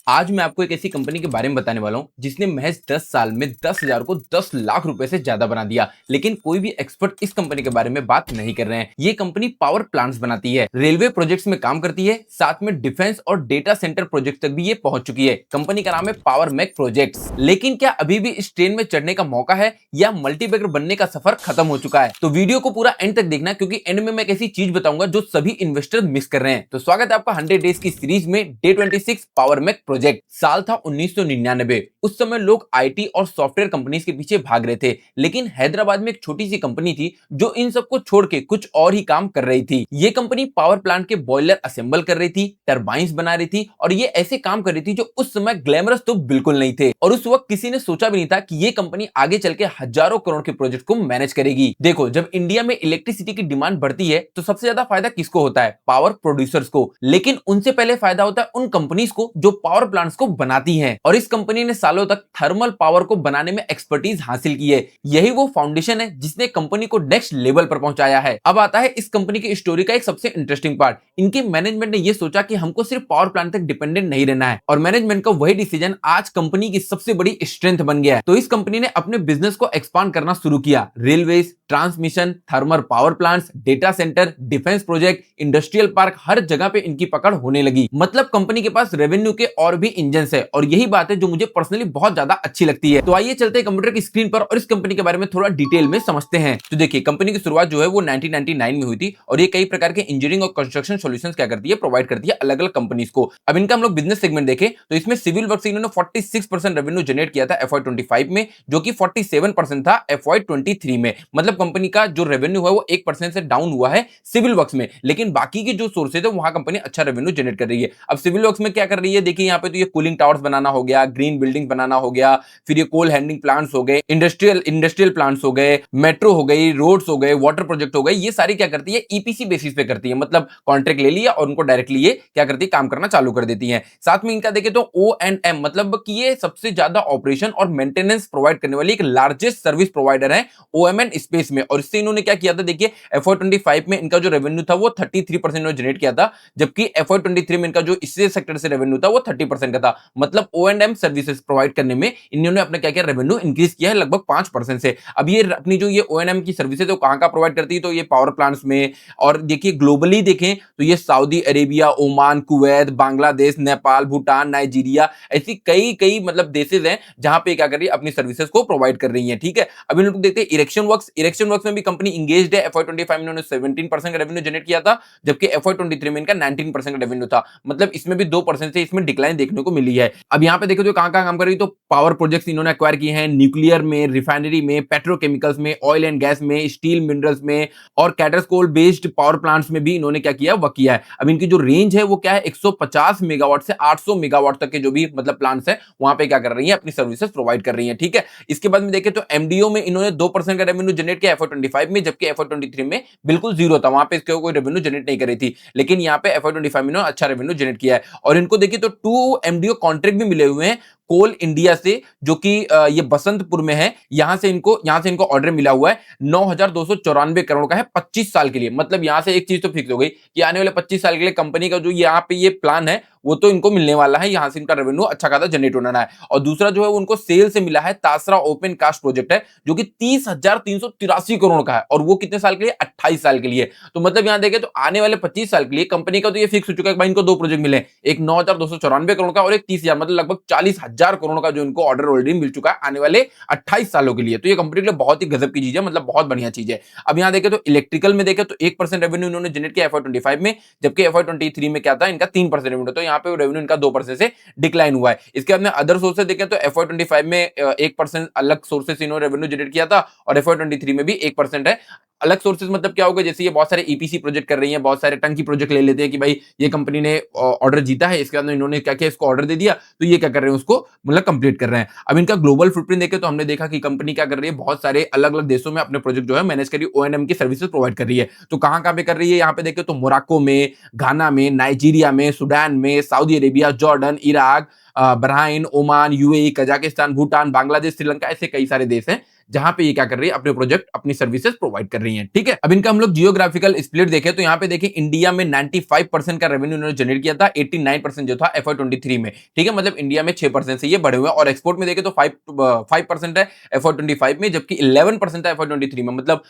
आज मैं आपको एक ऐसी कंपनी के बारे में बताने वाला हूं जिसने महज 10 साल में 10,000 को 10 लाख रुपए से ज्यादा बना दिया। लेकिन कोई भी एक्सपर्ट इस कंपनी के बारे में बात नहीं कर रहे हैं। ये कंपनी पावर प्लांट्स बनाती है, रेलवे प्रोजेक्ट्स में काम करती है, साथ में डिफेंस और डेटा सेंटर प्रोजेक्ट तक भी ये पहुंच चुकी है। कंपनी का नाम है पावर मैक प्रोजेक्ट्स। लेकिन क्या अभी भी इस ट्रेन में चढ़ने का मौका है या मल्टीबैगर बनने का सफर खत्म हो चुका है? तो वीडियो को पूरा एंड तक देखना, क्योंकि एंड में मैं एक ऐसी चीज बताऊंगा जो सभी इन्वेस्टर मिस कर रहे हैं। तो स्वागत है आपका 100 डेज की सीरीज में। Day 26 power Mac project. साल था 1999। उस समय लोग आईटी और सॉफ्टवेयर कंपनीज के पीछे भाग रहे थे, लेकिन हैदराबाद में एक छोटी सी कंपनी थी जो इन सबको छोड़ के कुछ और ही काम कर रही थी। ये कंपनी पावर प्लांट के बॉयलर असेंबल कर रही थी, टरबाइंस बना रही थी, और ये ऐसे काम कर रही थी जो उस समय ग्लैमरस तो बिल्कुल नहीं थे। और उस वक्त किसी ने सोचा भी नहीं था कि ये कंपनी आगे चल के हजारों करोड़ के प्रोजेक्ट को मैनेज करेगी। देखो, जब इंडिया में इलेक्ट्रिसिटी की डिमांड बढ़ती है तो सबसे ज्यादा फायदा किसको होता है? पावर प्रोड्यूसर्स को। लेकिन उनसे पहले फायदा होता है उन कंपनीज को जो पावर प्लांट्स को बनाती हैं। और इस कंपनी ने सालों तक थर्मल पावर को बनाने में एक्सपर्टीज हासिल की है। यही वो फाउंडेशन है जिसने कंपनी को नेक्स्ट लेवल पर पहुंचाया है। अब आता है इस कंपनी की स्टोरी का एक सबसे इंटरेस्टिंग पार्ट। इनके मैनेजमेंट ने यह सोचा कि हमको सिर्फ पावर प्लांट तक डिपेंडेंट नहीं रहना है, और मैनेजमेंट का वही डिसीजन आज कंपनी की सबसे बड़ी स्ट्रेंथ बन गया है। तो इस कंपनी ने अपने बिजनेस को एक्सपांड करना शुरू किया। Railways, transmission, thermal power plants, data centre, defence project, industrial park, हर जगह पे इनकी पकड़ होने लगी। मतलब कंपनी के पास रेवेन्यू के और भी इंजन्स है, और यही बात है जो मुझे पर्सनली बहुत ज्यादा अच्छी लगती है। तो आइए चलते हैं कंप्यूटर की स्क्रीन पर और इस कंपनी के बारे में थोड़ा डिटेल में समझते हैं। तो देखिए, कंपनी की शुरुआत जो है वो 1999 में हुई थी, और ये कई प्रकार के इंजीनियरिंग और कंस्ट्रक्शन सॉल्यूशंस क्या करती है, प्रोवाइड करती है अलग अलग कंपनीज को। अब इनका हम लोग बिजनेस सेगमेंट देखें तो इसमें सिविल वर्क से इन्होंने 46% रेवेन्यू जनरेट किया था FY25 में, जो कि 47% था FY23 में। मतलब कंपनी का जो रेवेन्यू है वो 1% से डाउन हुआ है सिविल वर्क्स में, लेकिन बाकी के जो सोर्सेज है वहां कंपनी अच्छा रेवेन्यू जनरेट कर रही है। अब सिविल वर्क्स में क्या कर रही है, देखिए यहाँ पे तो ये कूलिंग टावर्स बनाना हो गया, ग्रीन बिल्डिंग बनाना हो गया, फिर ये कोल हैंडलिंग प्लांट्स हो गए, इंडस्ट्रियल प्लांट्स हो गए, मेट्रो हो गई, रोड्स हो गए, वाटर प्रोजेक्ट हो गए। ये सारी क्या करती है, ईपीसी बेसिस पे करती है। मतलब कॉन्ट्रैक्ट ले लिया और उनको डायरेक्टली ये क्या करती है, काम करना चालू कर देती है। साथ में इनका देखें तो O&M, मतलब कि ये सबसे ज्यादा ऑपरेशन और मेंटेनेंस प्रोवाइड करने वाली एक लार्जेस्ट सर्विस प्रोवाइडर है OMN स्पेस में। और इससे इन्होंने क्या किया था, देखिए FY25 में इनका जो रेवेन्यू था वो 33% इन्होंने जनरेट किया था, जबकि FY23 में इनका जो इससे सेक्टर से रेवेन्यू था वो 30% का था। मतलब O&M सर्विसेज प्रोवाइड करने में इन्होंने अपना क्या किया, रेवेन्यू इंक्रीज किया है लगभग 5% से। अब ये अपनी जो ये O&M की सर्विसेज है कहां का प्रोवाइड करती है, तो ये पावर प्लांट्स में। और देखिए ग्लोबली देखें तो ये Saudi Arabia, Oman, Kuwait, Bangladesh, Nepal, Bhutan, Nigeria, ऐसी कई कई मतलब देशेज हैं जहां पे क्या कर रही है, अपनी सर्विसेज को प्रोवाइड कर रही है। ठीक है, अब इन लोग देखते हैं इरेक्शन वर्क्स में भी कंपनी इंगेज्ड है। FY25 में इन्होंने 17% का रेवेन्यू जनरेट किया था, जबकि FY23 में इनका 19% का रेवेन्यू था। मतलब इसमें भी 2% से इसमें डिक्लाइन देखने को मिली है। अब यहाँ पे देखो तो कहां काम कर रही है, तो पावर प्रोजेक्ट्स इन्होंने एक्वायर किए हैं, न्यूक्लियर में, रिफाइनरी में, पेट्रोकेमिकल्स में, ऑयल एंड गैस में, स्टील मिनरल्स में, और कैटर्स कोल बेस्ड पावर प्लांट्स में भी इन्होंने क्या किया, वह किया है। अब इनकी जो रेंज है वो क्या है, 150 मेगावाट से 800 मेगावाट तक के जो भी मतलब प्लांट्स है वहां पे क्या कर रही है, अपनी सर्विसेज प्रोवाइड कर रही है। ठीक है, इसके बाद में देखें तो एमडीओ में इन्होंने 2% का रेवेन्यू जनरेट किया FY25 में, जबकि FY23 में बिल्कुल जीरो था, वहां पे इसके कोई रेवेन्यू जनरेट नहीं कर रही थी। लेकिन यहाँ पे FY25 में इन्होंने अच्छा रेवेन्यू जनरेट किया है। और इनको देखिए तो 2 एमडीओ कॉन्ट्रैक्ट भी मिले हुए हैं कोल इंडिया से, जो कि ये बसंतपुर में है। यहां से इनको ऑर्डर मिला हुआ है 9,294 करोड़ का है 25 साल के लिए। मतलब यहां से एक चीज तो फिक्स हो गई कि आने वाले 25 साल के लिए कंपनी का जो यहाँ पे ये प्लान है वो तो इनको मिलने वाला है, यहां से इनका रेवेन्यू अच्छा खासा जनरेट होना है। और दूसरा जो है उनको सेल से मिला है तासरा ओपन कास्ट प्रोजेक्ट है, जो कि 30,383 करोड़ का है, और वो कितने साल के लिए, 28 साल के लिए। तो मतलब यहां देखें तो आने वाले 25 साल के लिए कंपनी का तो ये फिक्स हो चुका है कि भाई इनको 2 प्रोजेक्ट मिले, एक 9,294 करोड़ का और एक 30,000, मतलब लगभग 40,000 करोड़ का जो इनको ऑर्डर ऑलरेडी मिल चुका है आने वाले 28 सालों के लिए। तो ये कंपनी के लिए बहुत ही गजब की चीज है, मतलब बहुत बढ़िया चीज है। अब यहां देखें तो इलेक्ट्रिकल में देखें तो 1% रेवेन्यू इन्होंने जनरेट किया FY25 में, जबकि FY23 में क्या था, इनका 3% रेवेन्यू। तो यहाँ पे रेवेन्यू इनका 2% से डिक्लाइन हुआ है। इसके बाद में अदर सोर्सेज देखें तो FY25 में 1% अलग सोर्सेज इन्होंने रेवेन्यू जनरेट किया था, और FY23 में भी 1% है। अलग सोर्सेज मतलब क्या होगा, जैसे ये बहुत सारे ईपीसी प्रोजेक्ट कर रही है, बहुत सारे टंकी प्रोजेक्ट ले लेते हैं कि भाई ये कंपनी ने ऑर्डर जीता है, इसके बाद इन्होंने क्या किया, इसको ऑर्डर दे दिया, तो ये क्या कर रहे हैं, उसको मतलब कंप्लीट कर रहे हैं। अब इनका ग्लोबल फुटप्रिंट देखें तो हमने देखा कि कंपनी क्या कर रही है, बहुत सारे अलग अलग देशों में अपने प्रोजेक्ट जो है मैनेज कर रही है, ONM की सर्विसेज प्रोवाइड कर रही है। तो कहां कहां पे कर रही है, यहाँ पे देखें तो मोरक्को में, घाना में, नाइजीरिया में, सूडान में, Saudi Arabia, Jordan, Iraq, Bahrain, Oman, UAE, Kazakhstan, Bhutan, Bangladesh, Sri Lanka, ऐसे कई सारे देश हैं जहां पे ये क्या कर रही है, अपने प्रोजेक्ट अपनी सर्विसेज प्रोवाइड कर रही है। ठीक है, अब इनका हम लोग जियोग्राफिकल स्प्लिट देखें तो यहाँ पे देखिए इंडिया में 95% का रेवेन्यू इन्होंने जनरेट किया था, 89% जो था FY23 में। ठीक है, मतलब इंडिया में 6% से ये बढ़े हुए हैं, और एक्सपोर्ट में देखें तो 5% है FY25 में, जबकि 11% है FY23 में। मतलब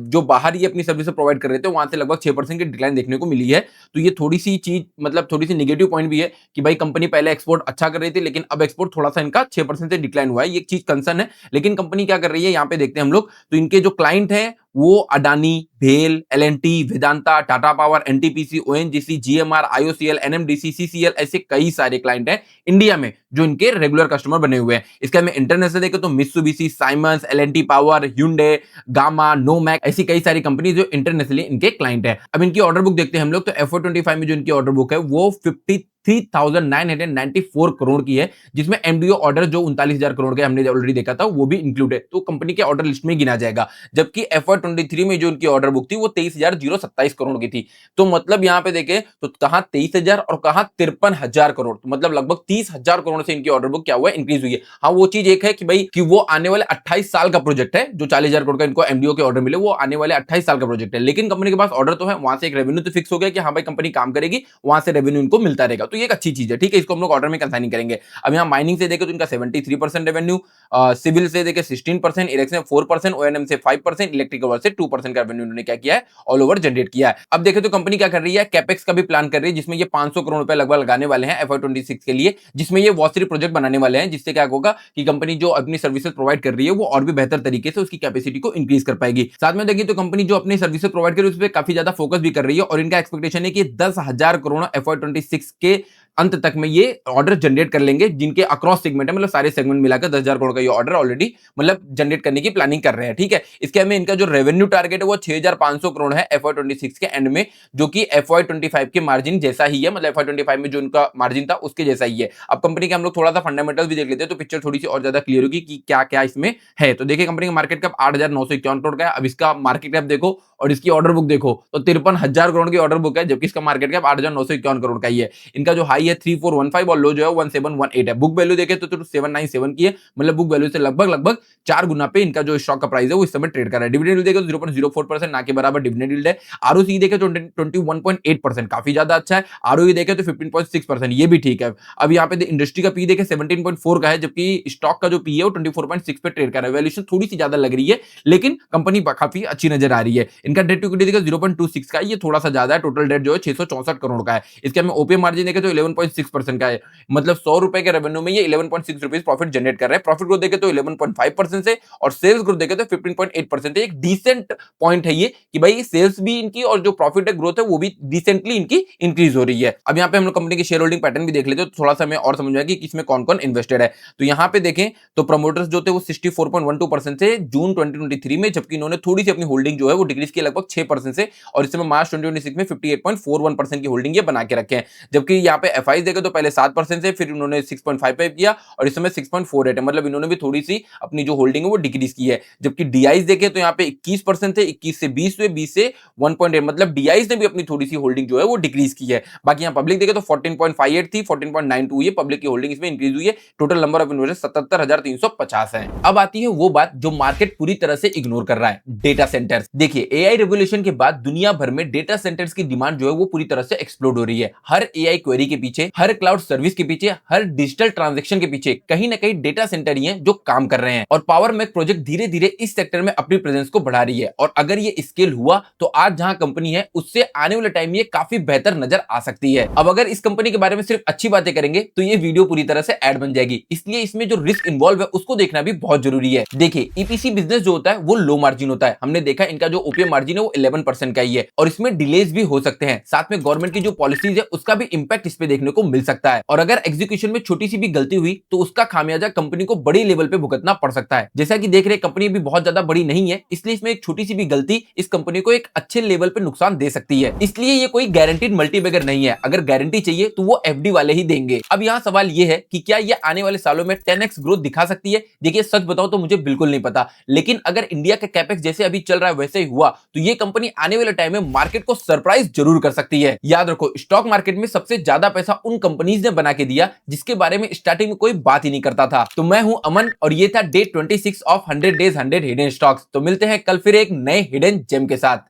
जो बाहर ये अपनी सर्विस प्रोवाइड कर रहे थे वहां से लगभग 6% की डिक्लाइन देखने को मिली है। तो ये थोड़ी सी चीज, मतलब थोड़ी सी नेगेटिव पॉइंट भी है कि भाई कंपनी पहले एक्सपोर्ट अच्छा कर रही थी, लेकिन अब एक्सपोर्ट थोड़ा सा इनका 6% से डिक्लाइन हुआ है, ये एक चीज कंसर्न है। लेकिन कंपनी क्या कर रही है यहाँ पे देखते हैं हम लोग, तो इनके जो क्लाइंट है वो अडानी, भेल, L&T, Vedanta, Tata power, NTPC, ONGC, GMR, IOCL, NMDC, CCL, ऐसे कई सारे क्लाइंट हैं इंडिया में जो इनके रेगुलर कस्टमर बने हुए हैं। इसके हमें इंटरनेशनल देखें तो Mitsubishi, Siemens, L and T power, Hyundai, गामा, नोमैक, ऐसी कई सारी कंपनी जो इंटरनेशनली इनके क्लाइंट है। अब इनकी ऑर्डर बुक देखते हैं हम लोग, तो FY25 में जो इनकी ऑर्डर बुक है वो 53,994 करोड़ की है, जिसमें एमडीओ ऑर्डर जो 39,000 करोड़ का हमने ऑलरेडी देखा था वो भी इंक्लूड है, तो कंपनी के ऑर्डर लिस्ट में गिना जाएगा। जबकि FY23 में जो इनकी ऑर्डर बुक थी वो 23,027 करोड़ की थी। तो मतलब यहाँ पे देखें तो कहां 23,000 और कहां 53,000 करोड़, तो मतलब लगभग 30,000 करोड़ से इनकी ऑर्डर बुक क्या हुआ है, इंक्रीज हुई है। हाँ, वो चीज एक है कि भाई कि वो आने वाले 28 साल का प्रोजेक्ट है, जो 40,000 करोड़ का इनको एमडीओ के ऑर्डर मिले वो आने वाले 28 साल का प्रोजेक्ट है। लेकिन कंपनी के पास ऑर्डर तो है, वहां से एक रेवेन्यू तो फिक्स हो गया कि हाँ भाई कंपनी काम करेगी, वहां से रेवेन्यू इनको मिलता रहेगा, तो ये एक अच्छी चीज है। ठीक है, इसको हम लोग ऑर्डर में कंसाइनिंग करेंगे। अब यहाँ माइनिंग से देखें तो इनका 73% रेवेन्यू, सिविल से देखें 16%, इलेक्ट्रिक में 4%, ओएनएम से 5%, इलेक्ट्रिकल वर्क से 2% का रेवेन्यू इन्होंने क्या किया है, ऑल ओवर जनरेट किया है। अब देखें तो कंपनी क्या कर रही है, कैपेक्स का भी प्लान कर रही है, जिसमें ये 500 करोड़ रुपए लगभग लगाने वाले हैं FY26 के लिए, जिसमें ये वॉशरी प्रोजेक्ट बनाने वाले हैं, जिससे क्या होगा कि कंपनी जो अपनी सर्विसेज प्रोवाइड कर रही है वो और भी बेहतर तरीके से उसकी कैपेसिटी को इंक्रीज कर पाएगी। साथ में देखिए तो कंपनी जो अपनी सर्विसेज प्रोवाइड कर रही है उस पर काफी ज्यादा फोकस भी कर रही है, और इनका एक्सपेक्टेशन है कि 10,000 करोड़ FY26 के अंत तक में ये ऑर्डर जनरेट कर लेंगे, जिनके अक्रॉस सेगमेंट है, मतलब सारे सेगमेंट मिलाकर 10,000 करोड़ का ये ऑर्डर ऑलरेडी मतलब जनरेट करने की प्लानिंग कर रहे हैं। ठीक है, इसके हमें इनका जो रेवेन्यू टारगेट है वो 6,500 करोड़ है FY26 के एंड में, जो कि FY25 के मार्जिन जैसा ही है, मतलब FY25 में जो इनका मार्जिन था उसके जैसा ही है। अब कंपनी के हम लोग थोड़ा सा फंडामेंटल भी देख लेते हैं तो पिक्चर थोड़ी सी और ज्यादा क्लियर होगी कि क्या क्या इसमें है। तो देखिए कंपनी का मार्केट कैप 8,951 करोड़ का है। अब इसका मार्केट कैप देखो और इसकी ऑर्डर बुक देखो तो 53,000 करोड़ की ऑर्डर बुक है, जबकि इसका मार्केट कैप 8,951 करोड़ का ही है। इनका जो हाई है 3,415 और लो जो है 1,718 है। बुक वैल्यू देखे तो 797 की है, मतलब बुक वैल्यू से लगभग 4 गुना पे इनका जो स्टॉक का प्राइस है वो इस समय ट्रेड कर रहा है। डिविडेंड यील्ड देखे तो 0.04% ना के बराबर डिविडेंड यील्ड है। आरओसी देखे तो 21.8%, काफी ज्यादा अच्छा है। आरओई देखे तो 15.6%, ये भी ठीक है। अब यहाँ पे इंडस्ट्री का पी देखे 17.4 का है, जबकि स्टॉक का जो पी है वो 24.6 पे ट्रेड कर रहा है। वैल्यूएशन थोड़ी सी ज्यादा लग रही है, लेकिन कंपनी काफी अच्छी नजर आ रही है। इनका डेट टू इक्विटी देखे 0.26 का है, ये थोड़ा सा ज्यादा है। टोटल डेट जो है 664 करोड़ का है। इसके हमें ओपीएम मार्जिन देखे तो 11.6% का है, मतलब 100 रुपए के रेवेन्यू में ये 11.6 रुपीज प्रॉफिट जनरेट कर रहे हैं। प्रॉफिट ग्रोथ देखे तो 11.5% से, और सेल्स ग्रोथ देखे तो 15.8%। एक डिसेंट पॉइंट है ये कि भाई सेल्स भी इनकी और जो प्रॉफिट है ग्रोथ है वो भी डिसेंटली इनकी इंक्रीज हो रही है। अब यहाँ पे हम लोग कंपनी की शेयर होल्डिंग पैटर्न भी देख लेते हैं तो थोड़ा सा हमें और समझ में आएगा कि इसमें कौन कौन इन्वेस्टेड है। तो यहाँ पे देखें तो प्रमोटर्स जो थे वो 64.12% से जून 2023 में, जबकि इन्होंने थोड़ी सी अपनी होल्डिंग जो है वो डिक्रीज की लगभग 6% से, और इस समय मार्च 2026 में 58.41% की होल्डिंग ये बना के रखे हैं। जबकि यहाँ पे एफआई देखे तो पहले 7% से, फिर उन्होंने 6.55 किया और इस समय 6.48 है, मतलब इन्होंने भी थोड़ी सी अपनी जो होल्डिंग है वो डिक्रीज की है। जबकि डीआईज देखे तो यहाँ पे 21% थे, 21 से 20 हुए, 20 से 1.8, मतलब डीआईज ने भी अपनी थोड़ी सी होल्डिंग जो है वो डिक्रीज की है। बाकी यहाँ पब्लिक देखे तो 14.58 थी, 14.92 हुई है, पब्लिक की होल्डिंग इसमें इंक्रीज हुई है। टोटल नंबर ऑफ इन्वेस्टर्स 77,350 है। अब आती है वो बात जो मार्केट पूरी तरह से इग्नोर कर रहा है, डेटा सेंटर्स। देखिए एआई रेवोल्यूशन के बाद दुनिया भर में डेटा सेंटर्स की डिमांड जो है वो पूरी तरह से एक्सप्लोड हो रही है। हर एआई क्वेरी के पीछे, हर क्लाउड सर्विस के पीछे, हर डिजिटल ट्रांजैक्शन के पीछे कहीं ना कहीं डेटा सेंटर ही हैं जो काम कर रहे हैं। और पावर मैक प्रोजेक्ट धीरे धीरे इस सेक्टर में अपनी प्रेजेंस को बढ़ा रही है। और अगर ये स्केल हुआ तो आज जहां कंपनी है उससे आने वाले टाइम में ये काफी बेहतर नजर आ सकती है। अब अगर इस कंपनी के बारे में सिर्फ अच्छी बातें करेंगे तो ये वीडियो पूरी तरह से ऐड बन जाएगी, इसलिए इसमें जो रिस्क इन्वॉल्व है उसको देखना भी बहुत जरूरी है। देखिए ईपीसी बिजनेस जो होता है वो लो मार्जिन होता है। हमने देखा इनका जो ओपीएम मार्जिन है वो 11% का ही है, और इसमें डिलेज भी हो सकते हैं। साथ में गवर्नमेंट की जो पॉलिसीज है उसका भी इंपैक्ट इस पे देखने को मिल सकता है। और अगर एग्जीक्यूशन में छोटी सी भी गलती हुई तो उसका खामियाजा कंपनी को बड़ी लेवल पे भुगतना पड़ सकता है। जैसा कि देख रहे कंपनी भी बहुत ज्यादा बड़ी नहीं है, इसलिए इसमें एक छोटी सी भी गलती इस कंपनी को एक अच्छे लेवल पे नुकसान दे सकती है। इसलिए ये कोई गारंटीड मल्टीबैगर नहीं है। अगर गारंटी चाहिए तो वो एफडी वाले ही देंगे। अब यहाँ सवाल ये है कि क्या ये आने वाले सालों में 10x ग्रोथ दिखा सकती है? देखिए सच बताओ तो मुझे बिल्कुल नहीं पता, लेकिन अगर इंडिया का कैपेक्स जैसे अभी चल रहा है वैसे ही हुआ तो ये कंपनी आने वाले टाइम में मार्केट को सरप्राइज जरूर कर सकती है। याद रखो स्टॉक मार्केट में सबसे ज्यादा पैसा जैसा उन कंपनीज ने बना के दिया जिसके बारे में स्टार्टिंग में कोई बात ही नहीं करता था। तो मैं हूं अमन और ये था day 26 of 100 days 100 hidden stocks. तो मिलते हैं कल फिर एक नए हिडन जेम के साथ।